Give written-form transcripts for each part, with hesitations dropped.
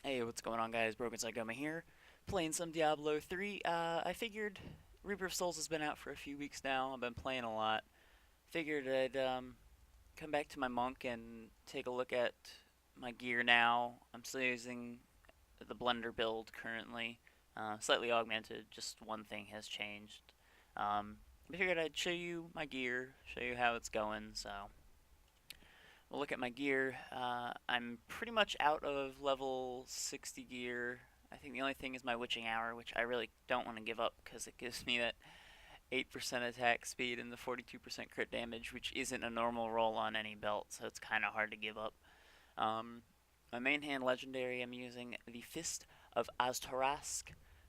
Hey, what's going on, guys? Broken Psychoma here, playing some Diablo 3. I figured Reaper of Souls has been out for a few weeks now. I've been playing a lot. Figured I'd come back to my monk and take a look at my gear now. I'm still using the Blender build currently, slightly augmented. Just one thing has changed. I figured I'd show you my gear, show you how it's going. So we'll look at my gear. I'm pretty much out of level 60 gear. I think the only thing is my Witching Hour, which I really don't want to give up because it gives me that 8% attack speed and the 42% crit damage, which isn't a normal roll on any belt, so it's kind of hard to give up. Um, my main hand legendary, I'm using the Fist of Aztarask,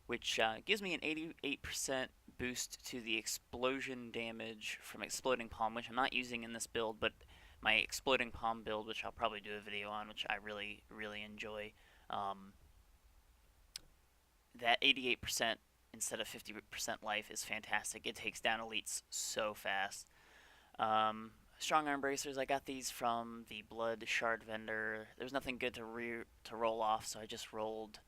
which gives me an 88% boost to the explosion damage from Exploding Palm, which I'm not using in this build, but my Exploding Palm build, which I'll probably do a video on, which I really, really enjoy. Um, that 88% instead of 50% life is fantastic. It takes down elites so fast. Strong arm bracers, I got these from the blood shard vendor. There's nothing good to roll off, so I just rolled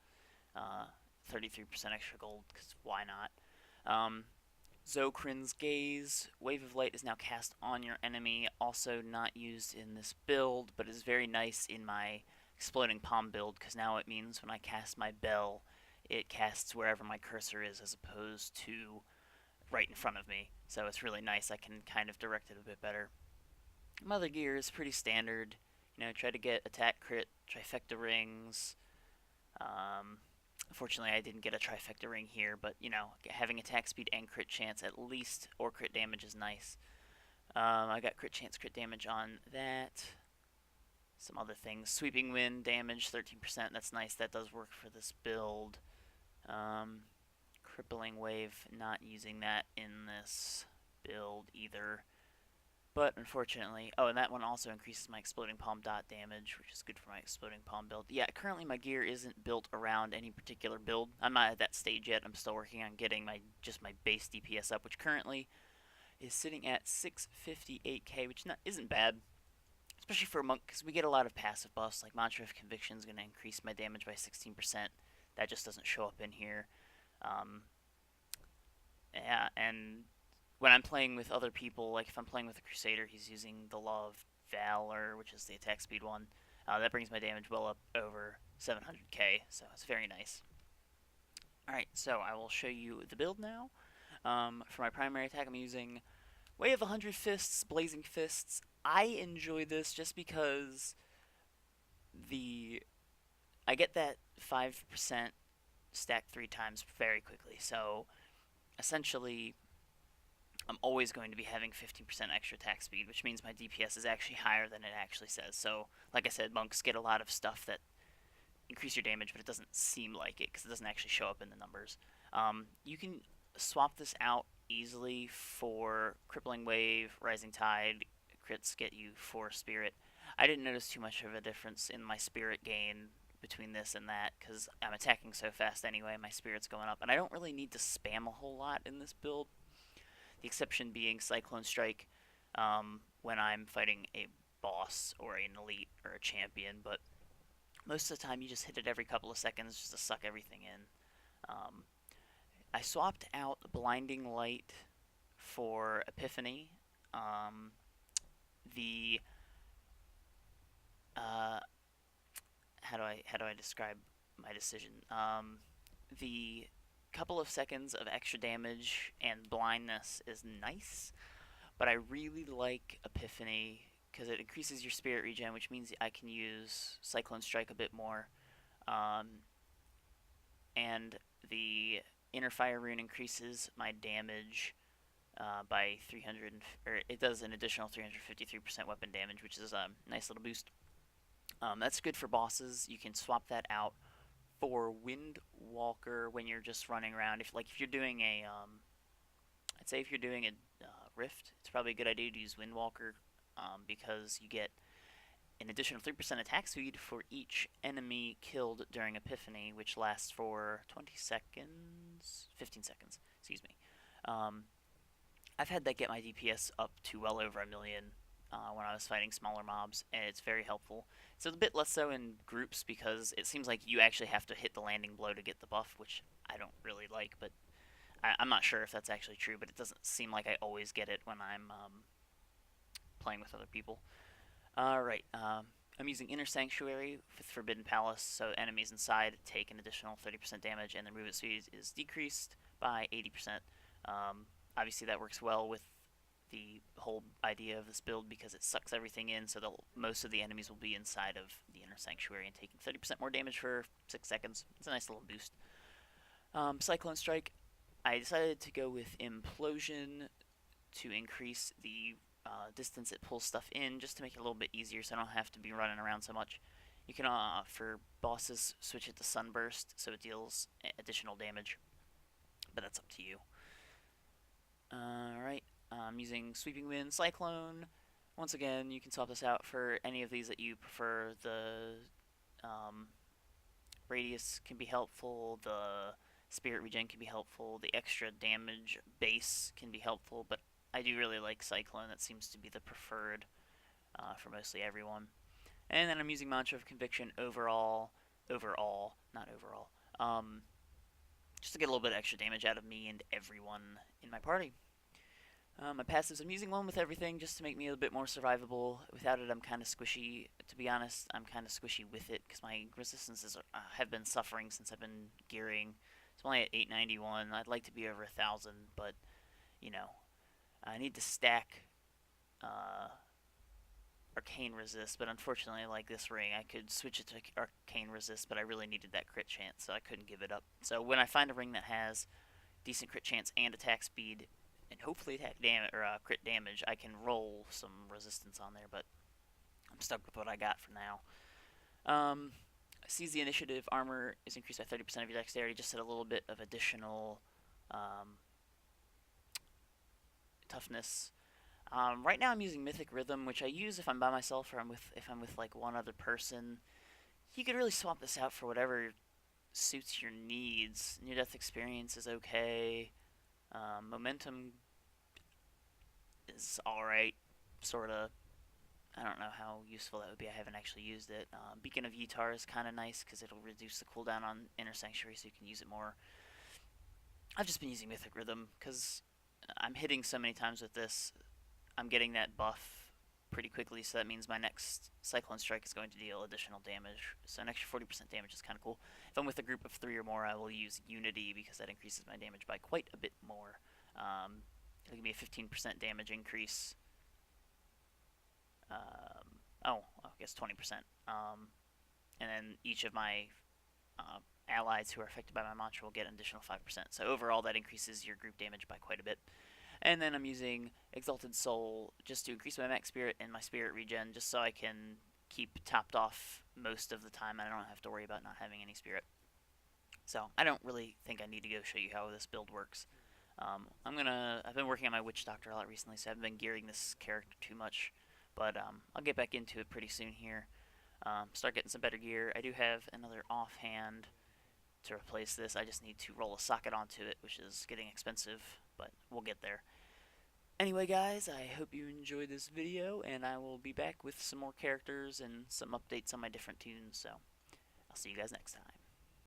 33% extra gold, because why not? Zokrin's Gaze. Wave of Light is now cast on your enemy, also not used in this build, but is very nice in my Exploding Palm build, because now it means when I cast my bell, it casts wherever my cursor is as opposed to right in front of me. So it's really nice. I can kind of direct it a bit better. My other gear is pretty standard. Try to get attack crit, trifecta rings. Um, Unfortunately, I didn't get a trifecta ring here, but having attack speed and crit chance at least, or crit damage is nice. I got crit chance, crit damage on that. Some other things. Sweeping wind damage, 13%. That's nice. That does work for this build. Um, Crippling wave, not using that in this build either. But unfortunately, oh, and that one also increases my exploding palm dot damage, which is good for my exploding palm build. Yeah, currently my gear isn't built around any particular build. I'm not at that stage yet. I'm still working on getting my base DPS up, which currently is sitting at 658k, which isn't bad, especially for a monk, because we get a lot of passive buffs. Like Mantra of Conviction is going to increase my damage by 16%. That just doesn't show up in here. Um, yeah, and when I'm playing with other people, like if I'm playing with a Crusader, he's using the Law of Valor, which is the attack speed one. That brings my damage well up over 700k, so it's very nice. Alright, so I will show you the build now. For my primary attack, I'm using Way of 100 Fists, Blazing Fists. I enjoy this just because the I get that 5% stacked 3 times very quickly. So essentially, I'm always going to be having 15% extra attack speed, which means my DPS is actually higher than it actually says. So, like I said, monks get a lot of stuff that increase your damage, but it doesn't seem like it because it doesn't actually show up in the numbers. You can swap this out easily for Crippling Wave, Rising Tide. Crits get you 4 Spirit. I didn't notice too much of a difference in my Spirit gain between this and that because I'm attacking so fast anyway, my Spirit's going up. And I don't really need to spam a whole lot in this build. The exception being Cyclone Strike when I'm fighting a boss or an elite or a champion, but most of the time you just hit it every couple of seconds just to suck everything in. Um, I swapped out Blinding Light for Epiphany. Um, the uh, how do I describe my decision? The couple of seconds of extra damage and blindness is nice, but I really like Epiphany because it increases your spirit regen, which means I can use Cyclone Strike a bit more. Um, and the Inner Fire Rune increases my damage by 300, or it does an additional 353% weapon damage, which is a nice little boost. That's good for bosses. You can swap that out for Windwalker when you're just running around. If you're doing I'd say if you're doing a Rift, it's probably a good idea to use Windwalker because you get an additional 3% attack speed for each enemy killed during Epiphany, which lasts for 20 seconds, 15 seconds, excuse me. Um, I've had that get my DPS up to well over a million when I was fighting smaller mobs, and it's very helpful. It's a bit less so in groups because it seems like you actually have to hit the landing blow to get the buff, which I don't really like, but I'm not sure if that's actually true, but it doesn't seem like I always get it when I'm playing with other people. Alright, I'm using Inner Sanctuary with Forbidden Palace, so enemies inside take an additional 30% damage, and their movement speed is decreased by 80%. Obviously, that works well with the whole idea of this build because it sucks everything in, so most of the enemies will be inside of the Inner Sanctuary and taking 30% more damage for 6 seconds. It's a nice little boost. Cyclone Strike, I decided to go with Implosion to increase the distance it pulls stuff in, just to make it a little bit easier so I don't have to be running around so much. You can, for bosses, switch it to Sunburst so it deals additional damage, but that's up to you. Alright, I'm using Sweeping Wind, Cyclone. Once again, you can swap this out for any of these that you prefer. The Radius can be helpful, the Spirit Regen can be helpful, the extra damage base can be helpful, but I do really like Cyclone. That seems to be the preferred for mostly everyone. And then I'm using Mantra of Conviction overall, not overall, just to get a little bit of extra damage out of me and everyone in my party. My passives, I'm using one with everything just to make me a bit more survivable. Without it, I'm kind of squishy. To be honest, I'm kind of squishy with it because my resistances have been suffering since I've been gearing. It's only at 891. I'd like to be over 1,000, but, you know, I need to stack Arcane Resist, but unfortunately, like this ring, I could switch it to Arcane Resist, but I really needed that crit chance, so I couldn't give it up. So when I find a ring that has decent crit chance and attack speed, and hopefully attack damage or crit damage, I can roll some resistance on there, but I'm stuck with what I got for now. Seize the Initiative, armor is increased by 30% of your dexterity, just at a little bit of additional toughness. Right now I'm using Mythic Rhythm, which I use if I'm by myself or if I'm with like one other person. You could really swap this out for whatever suits your needs. Near Death Experience is okay. Momentum is alright, sorta. I don't know how useful that would be. I haven't actually used it. Beacon of Yitar is kind of nice because it'll reduce the cooldown on Inner Sanctuary so you can use it more. I've just been using Mythic Rhythm because I'm hitting so many times with this. I'm getting that buff pretty quickly, so that means my next Cyclone Strike is going to deal additional damage. So an extra 40% damage is kind of cool. If I'm with a group of 3 or more, I will use Unity because that increases my damage by quite a bit more. It'll give me a 15% damage increase. I guess 20%. And then each of my allies who are affected by my mantra will get an additional 5%. So overall, that increases your group damage by quite a bit. And then I'm using Exalted Soul just to increase my max spirit and my spirit regen, just so I can keep topped off most of the time and I don't have to worry about not having any spirit. So I don't really think I need to go show you how this build works. I've been working on my Witch Doctor a lot recently, so I haven't been gearing this character too much. But I'll get back into it pretty soon here. Start getting some better gear. I do have another offhand to replace this. I just need to roll a socket onto it, which is getting expensive, but we'll get there. Anyway, guys, I hope you enjoyed this video, and I will be back with some more characters and some updates on my different tunes, so I'll see you guys next time.